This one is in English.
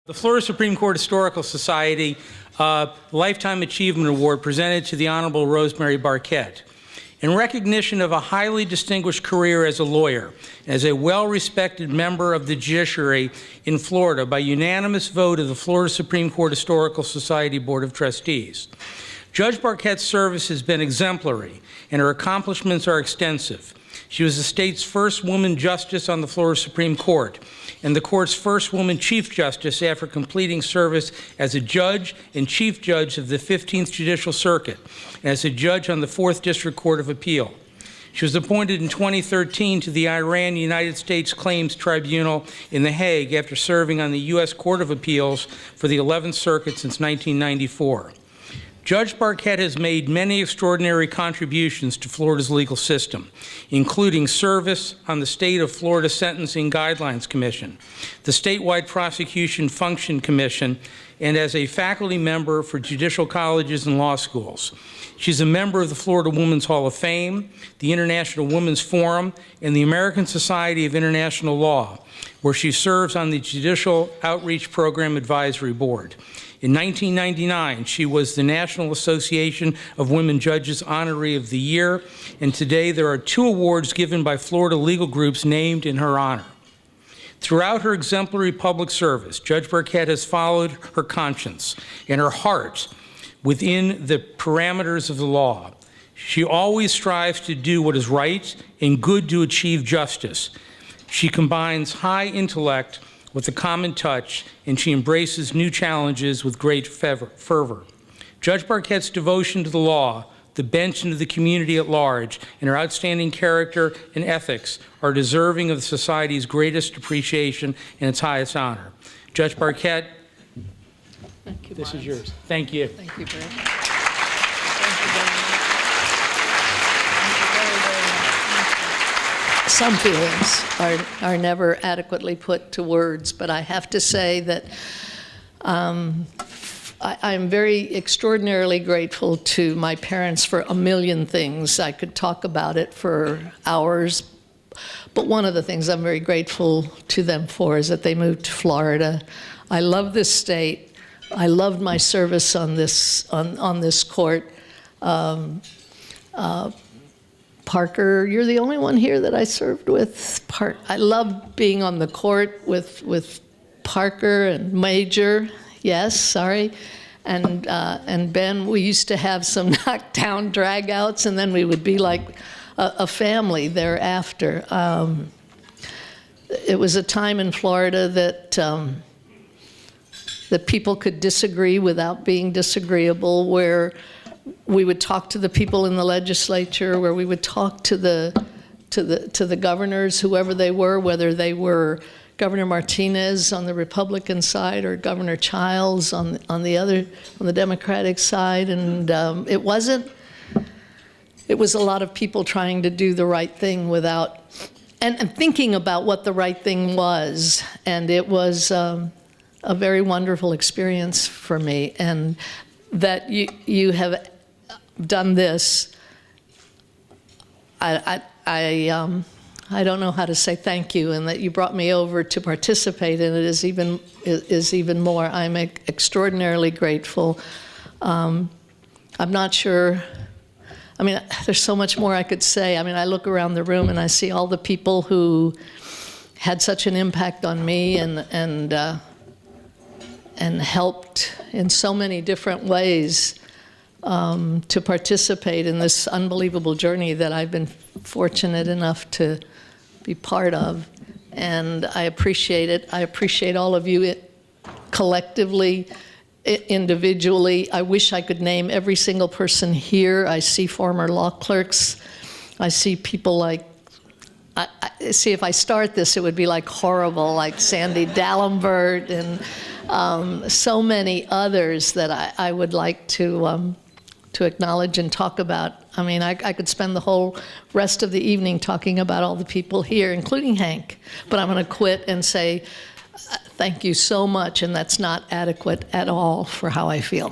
The Florida Supreme Court Historical Society Lifetime Achievement Award presented to the Honorable Rosemary Barkett. In recognition of a highly distinguished career as a lawyer, as a well-respected member of the judiciary in Florida by unanimous vote of the Florida Supreme Court Historical Society Board of Trustees. Judge Barkett's service has been exemplary, and her accomplishments are extensive. She was the state's first woman justice on the Florida Supreme Court, and the court's first woman Chief Justice after completing service as a judge and Chief Judge of the 15th Judicial Circuit, and as a judge on the 4th District Court of Appeal. She was appointed in 2013 to the Iran United States Claims Tribunal in The Hague after serving on the U.S. Court of Appeals for the 11th Circuit since 1994. Judge Barkett has made many extraordinary contributions to Florida's legal system, including service on the State of Florida Sentencing Guidelines Commission, the Statewide Prosecution Function Commission, and as a faculty member for judicial colleges and law schools. She's a member of the Florida Women's Hall of Fame, the International Women's Forum, and the American Society of International Law, where she serves on the Judicial Outreach Program Advisory Board. In 1999, she was the National Association of Women Judges Honoree of the Year, and today there are 2 awards given by Florida legal groups named in her honor. Throughout her exemplary public service, Judge Barkett has followed her conscience and her heart within the parameters of the law. She always strives to do what is right and good to achieve justice. She combines high intellect with a common touch, and she embraces new challenges with great fervor. Judge Barkett's devotion to the law, the bench, and to the community at large, and her outstanding character and ethics are deserving of the society's greatest appreciation and its highest honor. Judge Barkett, thank you, this is yours. Thank you. Thank you very much. Some feelings are never adequately put to words, but I have to say that I'm very extraordinarily grateful to my parents for a million things. I could talk about it for hours, but one of the things I'm very grateful to them for is that they moved to Florida. I love this state. I loved my service on this court. Parker, you're the only one here that I served with. I loved being on the court with Parker and Major, yes, sorry, and Ben. We used to have some knockdown dragouts, and then we would be like a family thereafter. It was a time in Florida that people could disagree without being disagreeable, where we would talk to the people in the legislature, where we would talk to the governors, whoever they were, whether they were Governor Martinez on the Republican side or Governor Childs on the Democratic side, and it was a lot of people trying to do the right thing without and thinking about what the right thing was, and it was a very wonderful experience for me, and that you have done this. I don't know how to say thank you, and that you brought me over to participate in it is even more. I'm extraordinarily grateful. I'm not sure. I mean, there's so much more I could say. I mean, I look around the room and I see all the people who had such an impact on me and helped in so many different ways to participate in this unbelievable journey that I've been fortunate enough to be part of. And I appreciate it. I appreciate all of you collectively, individually. I wish I could name every single person here. I see former law clerks. I see people like, see, if I start this, it would be like horrible, like Sandy D'Alembert and so many others that I would like to acknowledge and talk about. I mean, I could spend the whole rest of the evening talking about all the people here, including Hank, but I'm going to quit and say thank you so much, and that's not adequate at all for how I feel.